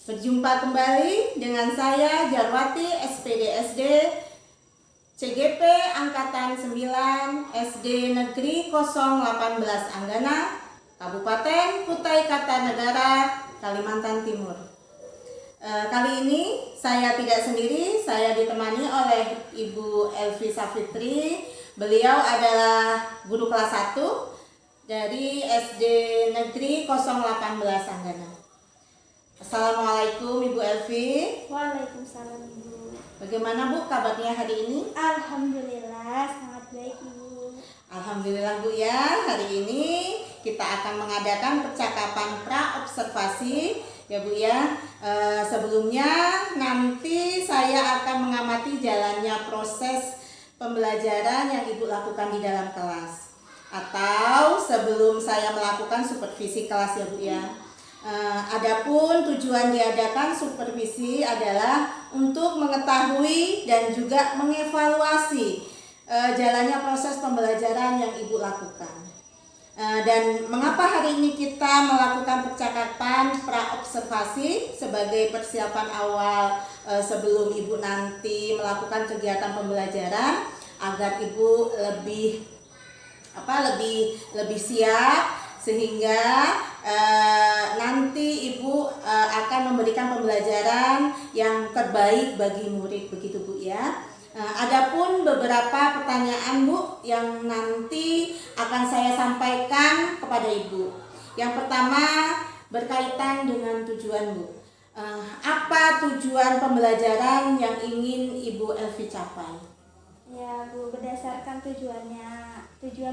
Berjumpa kembali dengan saya Jarwati SPDSD CGP Angkatan 9 SD Negeri 018 Anggana, Kabupaten Kutai Kartanegara, Kalimantan Timur. Kali ini saya tidak sendiri, saya ditemani oleh Ibu Elvi Safitri. Beliau adalah guru kelas 1 dari SD Negeri 018 Anggana. Assalamualaikum Ibu Elvi. Waalaikumsalam Ibu. Bagaimana Bu kabarnya hari ini? Alhamdulillah sangat baik Ibu. Alhamdulillah Bu ya. Hari ini kita akan mengadakan percakapan pra-observasi ya Bu ya. Sebelumnya nanti saya akan mengamati jalannya proses pembelajaran yang Ibu lakukan di dalam kelas. Atau sebelum saya melakukan supervisi kelas ya Bu ya. Adapun tujuan diadakan supervisi adalah untuk mengetahui dan juga mengevaluasi jalannya proses pembelajaran yang Ibu lakukan. Dan mengapa hari ini kita melakukan percakapan pra-observasi sebagai persiapan awal sebelum Ibu nanti melakukan kegiatan pembelajaran agar Ibu lebih siap sehingga nanti Ibu akan memberikan pembelajaran yang terbaik bagi murid, begitu Bu ya. Adapun beberapa pertanyaan Bu yang nanti akan saya sampaikan kepada Ibu. Yang pertama berkaitan dengan tujuan Bu. Apa tujuan pembelajaran yang ingin Ibu Elvi capai? Ya Bu, berdasarkan tujuan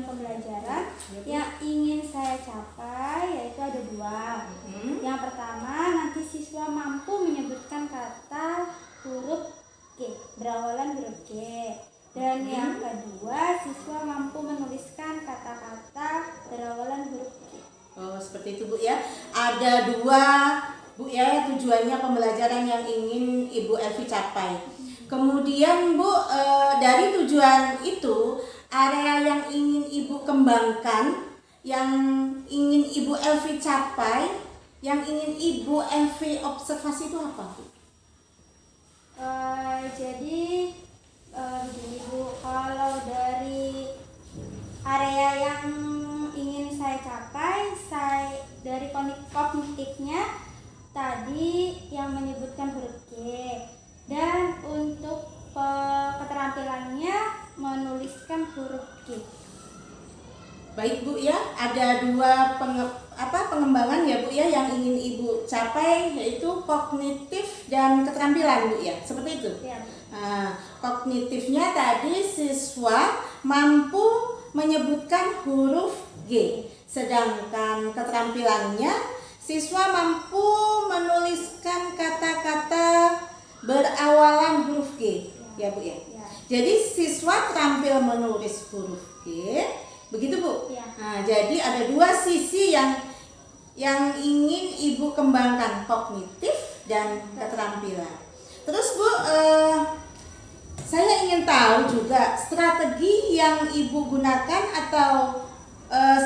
pembelajaran yang ingin saya capai yaitu ada dua. Yang pertama, nanti siswa mampu menyebutkan kata huruf G, berawalan huruf G. Dan yang kedua, siswa mampu menuliskan kata-kata berawalan huruf G. Oh, seperti itu Bu ya. Ada dua Bu ya tujuannya pembelajaran yang ingin Ibu Elvi capai. Kemudian Bu, dari tujuan itu, area yang ingin Ibu kembangkan, yang ingin Ibu Elvi capai, yang ingin Ibu Elvi observasi itu apa Bu? Jadi begini Bu, kalau dari area yang ingin saya capai, dari kognitifnya tadi yang menyebutkan huruf G. Dan untuk keterampilannya menuliskan huruf G. Baik Bu ya, ada dua pengembangan ya Bu ya yang ingin Ibu capai, yaitu kognitif dan keterampilan Bu ya, seperti itu. Ya. Kognitifnya tadi siswa mampu menyebutkan huruf G, sedangkan keterampilannya siswa mampu menuliskan kata-kata berawalan huruf G, ya Bu ya. Jadi siswa terampil menulis huruf G, begitu Bu. Ya. Jadi ada dua sisi yang ingin Ibu kembangkan, kognitif dan keterampilan. Terus Bu, saya ingin tahu juga strategi yang Ibu gunakan atau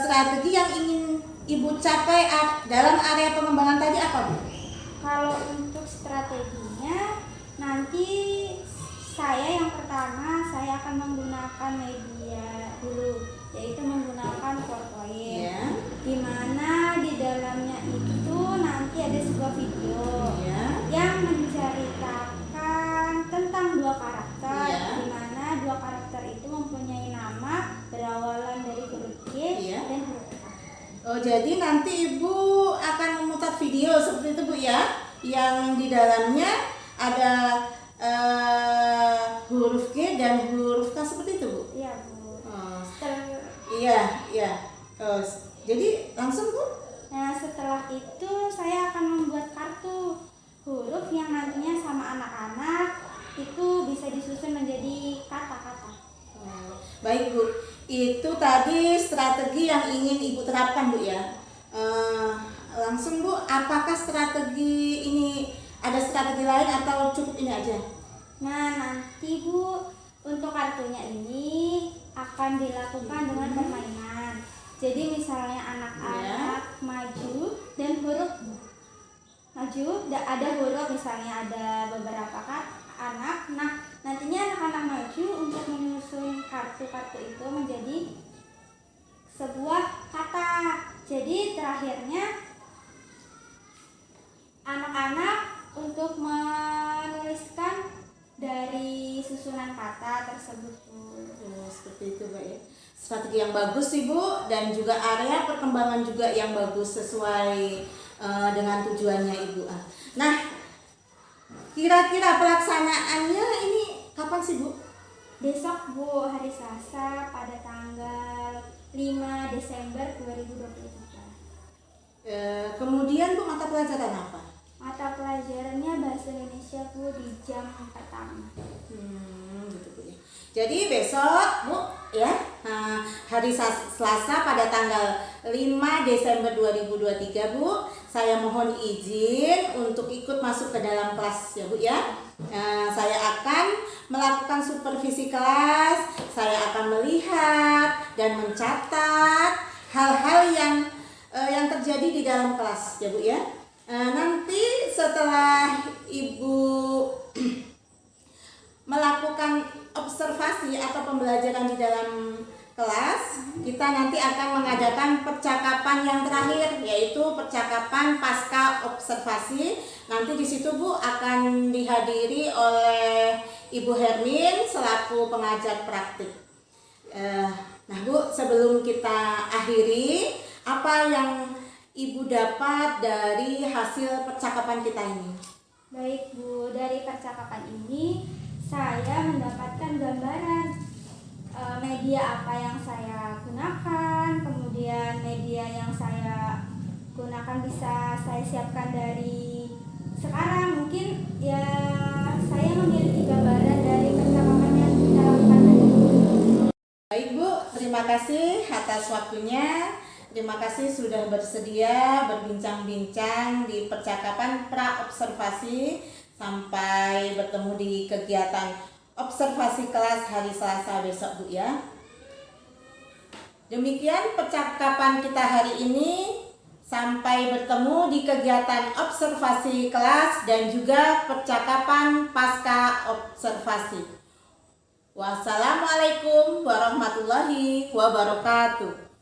strategi yang ingin Ibu capai dalam area pengembangan tadi apa Bu? Kalau untuk strateginya, nanti yang pertama saya akan menggunakan media dulu, yaitu menggunakan PowerPoint. Ya. Di mana di dalamnya itu nanti ada sebuah video yang menceritakan tentang dua karakter, di mana dua karakter itu mempunyai nama berawalan dari huruf G dan huruf A. Oh, jadi nanti Ibu akan memutar video seperti itu Bu ya, yang di dalamnya ada huruf G dan huruf K seperti itu Bu? Iya Bu. Iya. Jadi langsung Bu? Nah, setelah itu saya akan membuat kartu huruf yang nantinya sama anak-anak itu bisa disusun menjadi kata-kata. Baik Bu, itu tadi strategi yang ingin Ibu terapkan Bu ya. Langsung Bu, apakah strategi ini ada strategi lain atau cukup ini aja? Nah, nanti Bu, untuk kartunya ini akan dilakukan dengan permainan. Jadi misalnya anak-anak maju dan huruf maju, ada huruf misalnya ada beberapa anak. Nah, nantinya anak-anak maju untuk menyusun kartu-kartu itu menjadi sebuah kata. Jadi terakhirnya anak-anak untuk menuliskan dari susunan kata tersebut. Oh, seperti itu, Mbak ya. Strategi yang bagus Ibu, dan juga area perkembangan juga yang bagus sesuai dengan tujuannya Ibu. Nah, kira-kira pelaksanaannya ini kapan sih Bu? Besok Bu, hari Selasa pada tanggal 5 Desember 2023. Kemudian Bu, mata pelajaran apa? Mata pelajarannya Bahasa Indonesia Bu di jam pertama. Gitu Bu ya. Jadi besok Bu ya, hari Selasa pada tanggal 5 Desember 2023 Bu, saya mohon izin untuk ikut masuk ke dalam kelas ya Bu ya. Saya akan melakukan supervisi kelas, saya akan melihat dan mencatat hal-hal yang terjadi di dalam kelas ya Bu ya. Nanti setelah Ibu melakukan observasi atau pembelajaran di dalam kelas, kita nanti akan mengadakan percakapan yang terakhir, yaitu percakapan pasca observasi. Nanti di situ Bu akan dihadiri oleh Ibu Hermin selaku pengajar praktik. Nah Bu, sebelum kita akhiri, apa yang Ibu dapat dari hasil percakapan kita ini? Baik Bu, dari percakapan ini saya mendapatkan gambaran media apa yang saya gunakan, kemudian media yang saya gunakan bisa saya siapkan dari sekarang. Mungkin ya saya memiliki gambaran dari percakapan yang kita lakukan tadi. Baik Bu, terima kasih atas waktunya. Terima kasih sudah bersedia berbincang-bincang di percakapan pra-observasi. Sampai bertemu di kegiatan observasi kelas hari Selasa besok Bu ya. Demikian percakapan kita hari ini. Sampai bertemu di kegiatan observasi kelas dan juga percakapan pasca observasi. Wassalamualaikum warahmatullahi wabarakatuh.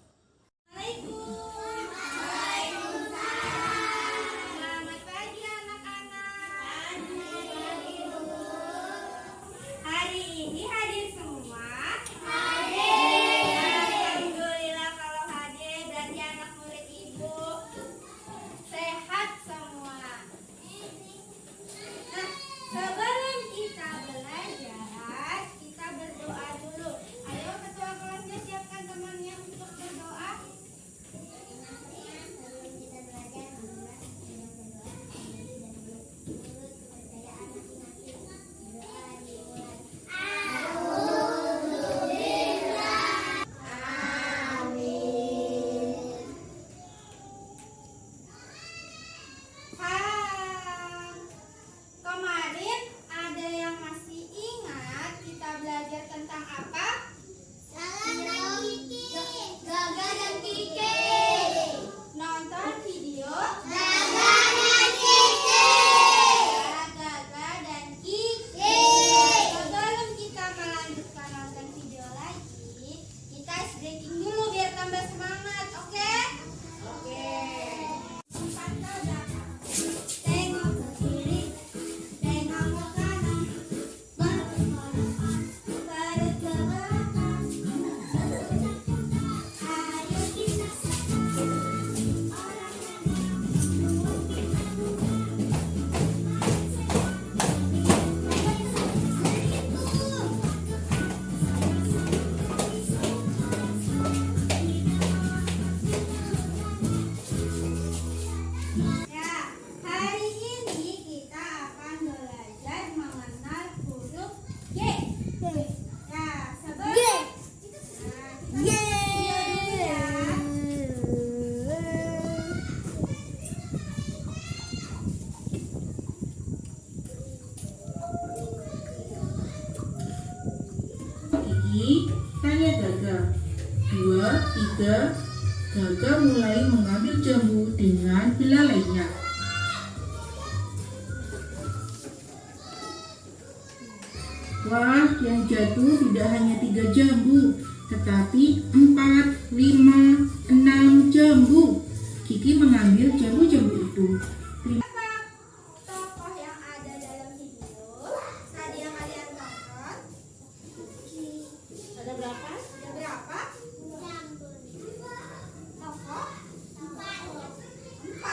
Tanya Gaga. 2, 3. Gaga mulai mengambil jambu dengan belalainya. Wah, yang jatuh tidak hanya 3 jambu, tetapi 4, 5, 6 jambu. Kiki mengambil jambu-jambu itu. Tokoh yang ada dalam video tadi yang kalian tonton Ada berapa? ada berapa? Tokoh? 4.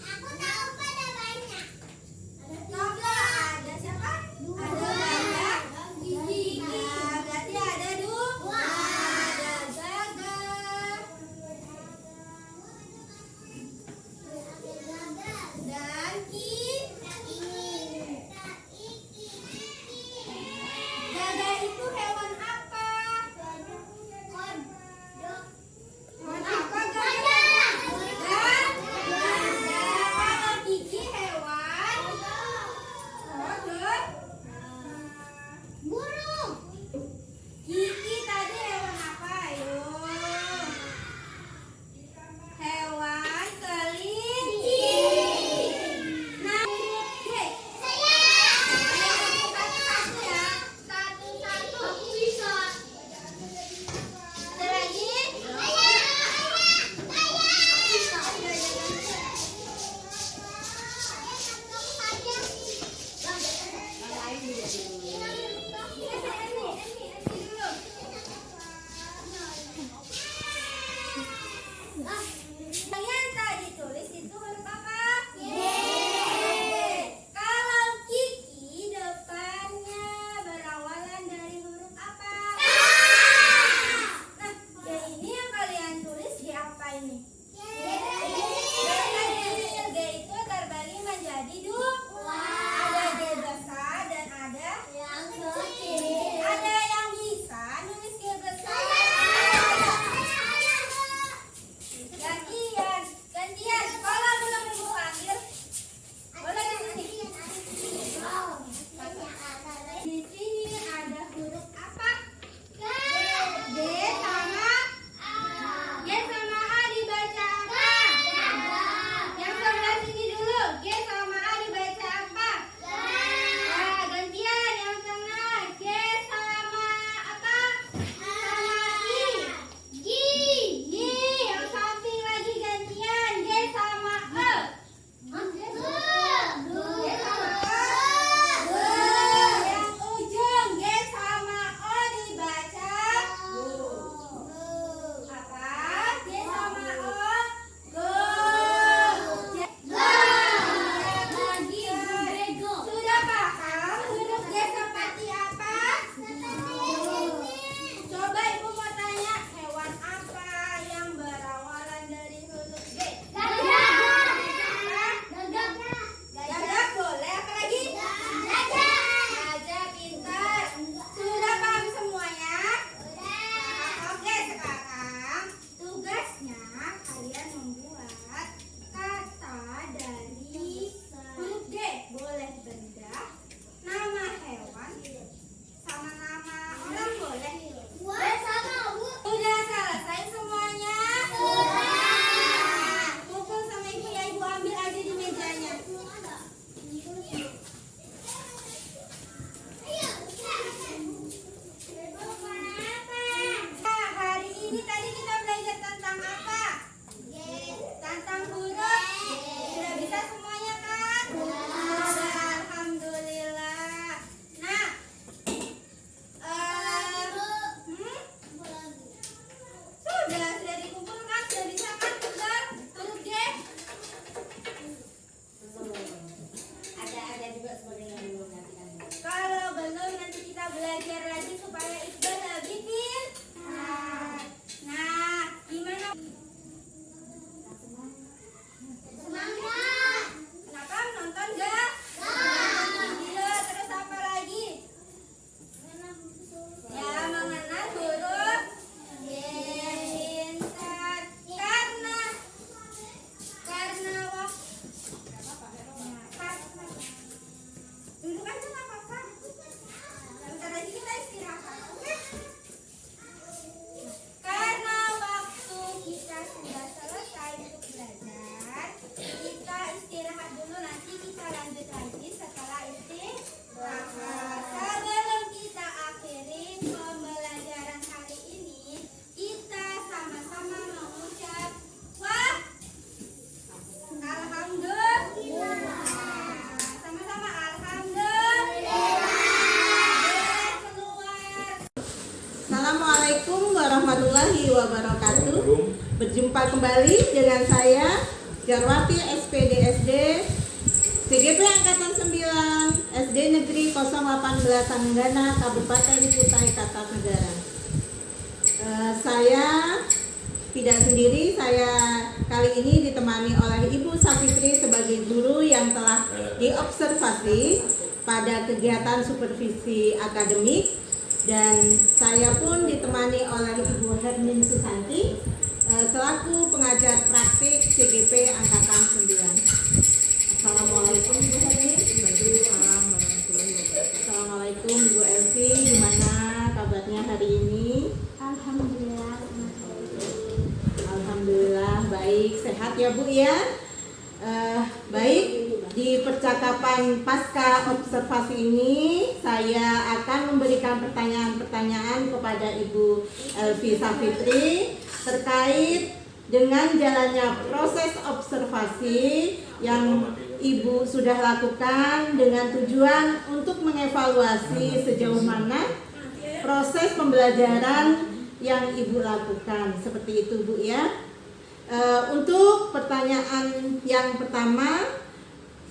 Aku tahu pada banyak. Coba ada siapa? Ada banyak. Gigi. Nah, berarti ada 2. Ada Gaga. warahmatullahi wabarakatuh. Berjumpa kembali dengan saya Jarwati SPDSD CGP Angkatan 9 SD Negeri 018 Tanggana Kabupaten Kutai Kartanegara. Saya tidak sendiri, saya kali ini ditemani oleh Ibu Safitri sebagai guru yang telah diobservasi pada kegiatan supervisi akademik, dan saya pun ditemani oleh Ibu Hermin Susanti selaku pengajar praktik CGP Angkatan 9. Assalamualaikum Ibu Hermin. Assalamualaikum Ibu Elvi, gimana kabarnya hari ini? Alhamdulillah. Alhamdulillah baik, sehat ya Bu ya. Baik, di percakapan pasca observasi ini saya akan memberikan pertanyaan-pertanyaan kepada Ibu Elvi Safitri terkait dengan jalannya proses observasi yang Ibu sudah lakukan dengan tujuan untuk mengevaluasi sejauh mana proses pembelajaran yang Ibu lakukan. Seperti itu Bu ya. Untuk pertanyaan yang pertama,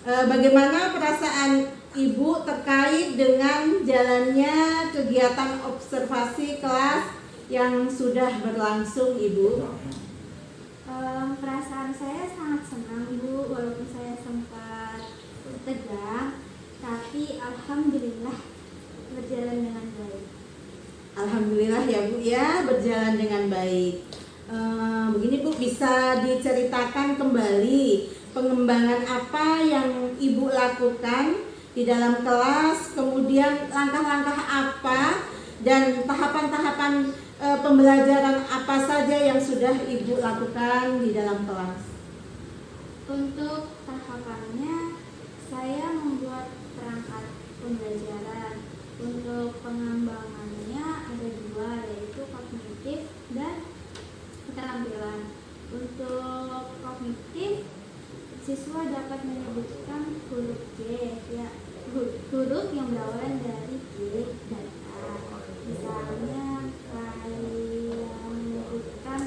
bagaimana perasaan Ibu terkait dengan jalannya kegiatan observasi kelas yang sudah berlangsung Ibu? Perasaan saya sangat senang Bu, walaupun saya sempat tegang, tapi alhamdulillah berjalan dengan baik. Alhamdulillah ya Bu ya, berjalan dengan baik. Begini Bu, bisa diceritakan kembali pengembangan apa yang Ibu lakukan di dalam kelas, kemudian langkah-langkah apa dan tahapan-tahapan pembelajaran apa saja yang sudah Ibu lakukan di dalam kelas? Untuk tahapannya, saya membuat perangkat pembelajaran. Untuk pengembangannya ada dua, yaitu kognitif dan keterampilan. Untuk kognitif, siswa dapat menyebutkan huruf G, ya, huruf yang berawalan dari G dan A. Misalnya kayak menyebutkan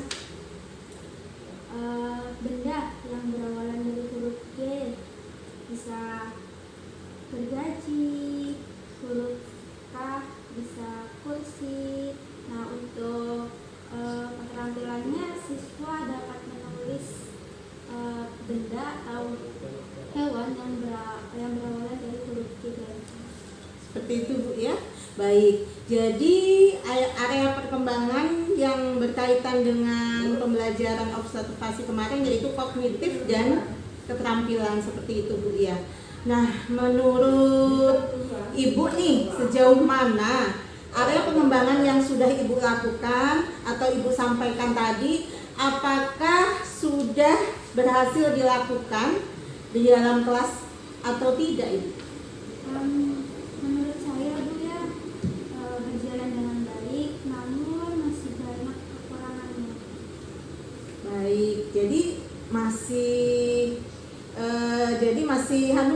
benda yang berawalan dari huruf G, bisa gergaji, huruf K bisa kursi. Nah, untuk keterampilannya siswa dapat menulis benda atau hewan yang berawalan dari huruf G dan K. Seperti itu Bu ya. Baik, jadi area perkembangan yang berkaitan dengan pembelajaran observasi kemarin yaitu kognitif dan keterampilan, seperti itu Bu ya. Nah, menurut Ibu nih, sejauh mana area pengembangan yang sudah Ibu lakukan atau Ibu sampaikan tadi, apakah sudah berhasil dilakukan di dalam kelas atau tidak Ibu? Menurut saya Bu ya, berjalan dengan baik, namun masih banyak kekurangannya. Baik, jadi masih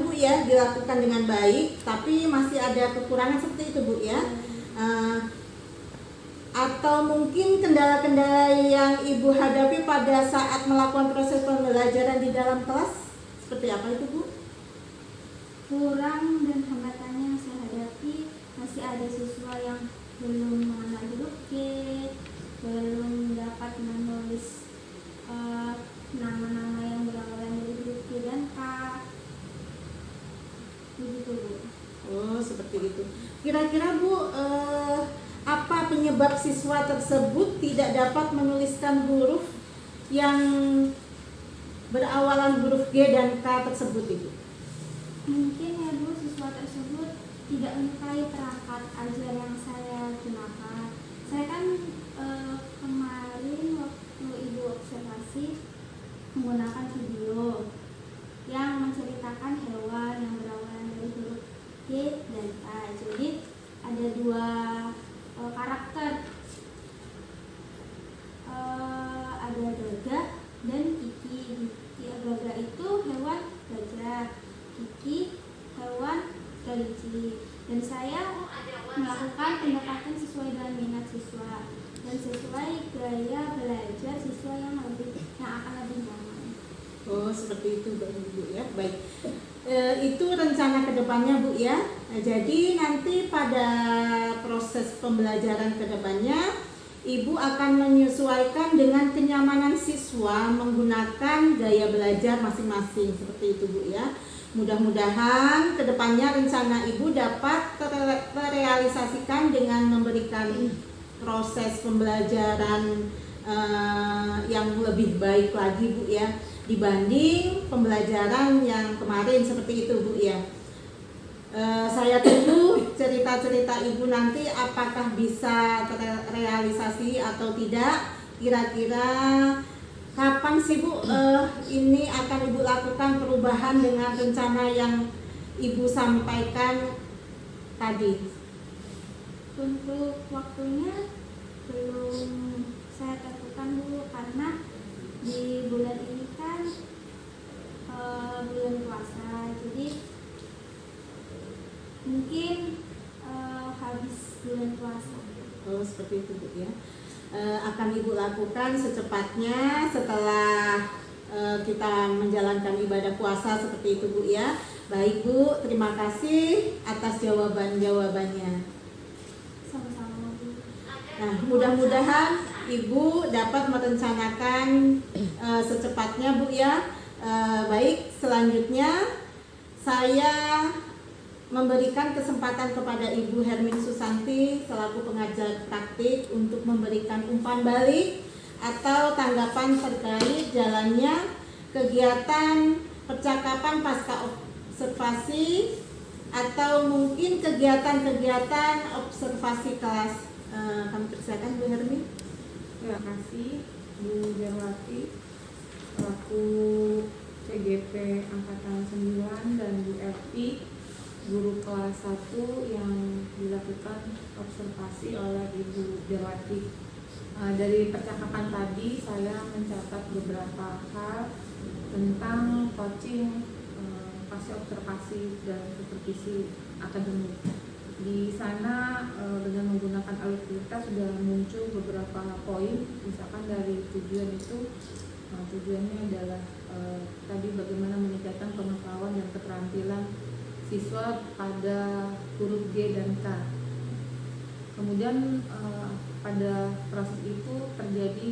Bu ya, dilakukan dengan baik, tapi masih ada kekurangan seperti itu Bu ya. Atau mungkin kendala-kendala yang Ibu hadapi pada saat melakukan proses pembelajaran di dalam kelas seperti apa itu Bu? Kurang dan hambatannya yang saya hadapi, masih ada siswa yang belum mengenal huruf G, belum dapat menulis nama-nama yang berawalan dari huruf G dan K. Begitu Bu. Oh, seperti itu. Kira-kira Bu, apa penyebab siswa tersebut tidak dapat menuliskan huruf yang berawalan huruf G dan K tersebut Ibu? Mungkin ya Bu, siswa tersebut tidak menyukai perangkat ajar yang saya gunakan. Saya kan kemarin waktu Ibu observasi menggunakan video yang menceritakan hewan yang berawalan dari huruf G dan K. Jadi ada dua karakter, ada gagak dan kiki. Gagak itu hewan gajah, kiki hewan kelinci. Dan saya melakukan pendekatan sesuai dengan minat siswa. dan sesuai gaya belajar siswa yang akan lebih nyaman. Oh, seperti itu Bu ya. Baik. Itu rencana kedepannya Bu ya. Nah, jadi nanti pada proses pembelajaran kedepannya Ibu akan menyesuaikan dengan kenyamanan siswa menggunakan gaya belajar masing-masing seperti itu Bu ya. Mudah-mudahan kedepannya rencana Ibu dapat terrealisasikan dengan memberikan proses pembelajaran yang lebih baik lagi Bu ya, dibanding pembelajaran yang kemarin seperti itu Bu ya. Saya tunggu cerita-cerita Ibu nanti apakah bisa terrealisasi atau tidak. Kira-kira kapan sih Bu ini akan Ibu lakukan perubahan dengan rencana yang Ibu sampaikan tadi? Untuk waktunya belum saya tentukan dulu, karena di bulan ini kan bulan puasa, jadi mungkin habis bulan puasa. Oh, seperti itu Bu ya. Akan Ibu lakukan secepatnya setelah kita menjalankan ibadah puasa seperti itu Bu ya. Baik Bu, terima kasih atas jawabannya. Sama-sama Bu. Nah, mudah-mudahan Ibu dapat merencanakan secepatnya Bu ya. Baik, selanjutnya saya memberikan kesempatan kepada Ibu Hermin Susanti selaku pengajar praktik untuk memberikan umpan balik atau tanggapan terkait jalannya kegiatan percakapan pasca observasi atau mungkin kegiatan-kegiatan observasi kelas. Kami persilakan Bu Hermin. Terima kasih Bu Jarwati selaku CGP Angkatan 9 dan Bu Elvi guru kelas 1 yang dilakukan observasi oleh Ibu Jarwati. Dari percakapan tadi saya mencatat beberapa hal tentang coaching pasca observasi dan supervisi akademik. Di sana dengan menggunakan alutsista sudah muncul beberapa poin, misalkan dari tujuan itu tujuannya adalah tadi bagaimana meningkatkan pengetahuan dan keterampilan siswa pada huruf G dan K. Kemudian pada proses itu terjadi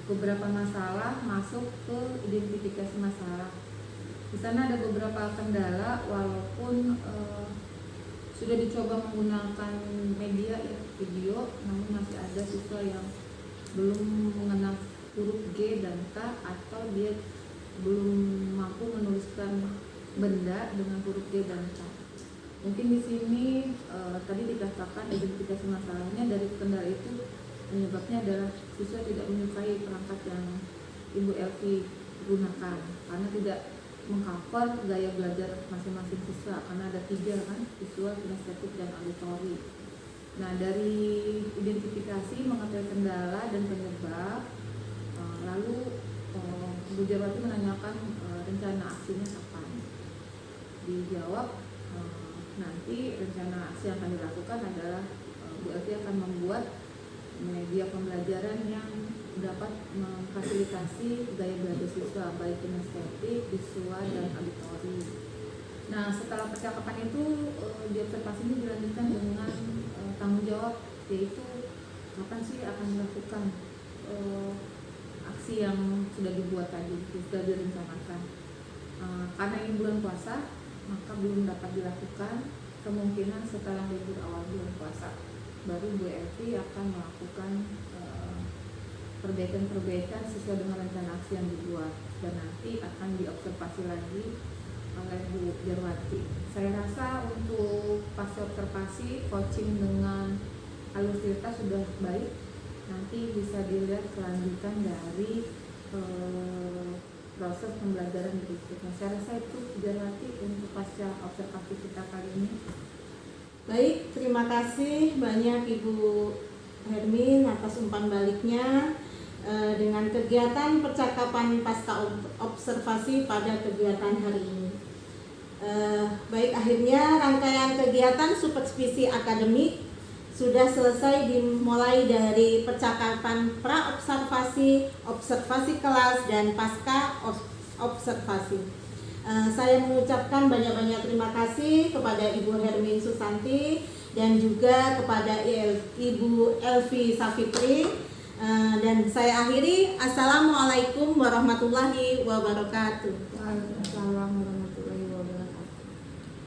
beberapa masalah masuk ke identifikasi masalah. Di sana ada beberapa kendala walaupun sudah dicoba menggunakan media ya, video, namun masih ada siswa yang belum mengenal huruf G dan K atau dia belum mampu menuliskan benda dengan huruf G dan K. Mungkin di sini tadi dikatakan identifikasi masalahnya dari kendala itu penyebabnya adalah siswa tidak menyukai perangkat yang Ibu Elvi gunakan karena tidak mengcover gaya belajar masing-masing siswa, karena ada 3 kan, visual, kinestetik, dan auditori. Nah, dari identifikasi mengetahui kendala dan penyebab, lalu Bu Jarwati menanyakan rencana aksinya kapan. Dijawab nanti rencana aksi yang akan dilakukan adalah Bu Elvi akan membuat media pembelajaran yang dapat memfasilitasi gaya belajar siswa baik kinestetik, visual, dan auditori. Nah, setelah percakapan itu di observasi ini dilanjutkan dengan tanggung jawab, yaitu kapan sih akan dilakukan aksi yang sudah dibuat tadi, sudah direncanakan. Karena ini bulan puasa, maka belum dapat dilakukan, kemungkinan setelah libur awal bulan puasa baru Bu Elvi akan melakukan perbaikan-perbaikan sesuai dengan rencana aksi yang dibuat, dan nanti akan diobservasi lagi oleh Bu Jarwati. Saya rasa untuk pasca observasi coaching dengan alutsista sudah baik, nanti bisa dilihat kelanjutan dari proses pembelajaran berikutnya. Saya rasa itu Bu Jarwati untuk pasca observasi kita kali ini. Baik, terima kasih banyak Ibu Hermin atas umpan baliknya dengan kegiatan percakapan pasca observasi pada kegiatan hari ini. Baik, akhirnya rangkaian kegiatan supervisi akademik sudah selesai dimulai dari percakapan pra-observasi, observasi kelas, dan pasca observasi. Saya mengucapkan banyak-banyak terima kasih kepada Ibu Hermin Susanti dan juga kepada Ibu Elvi Safitri. Dan saya akhiri, Assalamualaikum warahmatullahi wabarakatuh. Waalaikumsalam warahmatullahi wabarakatuh.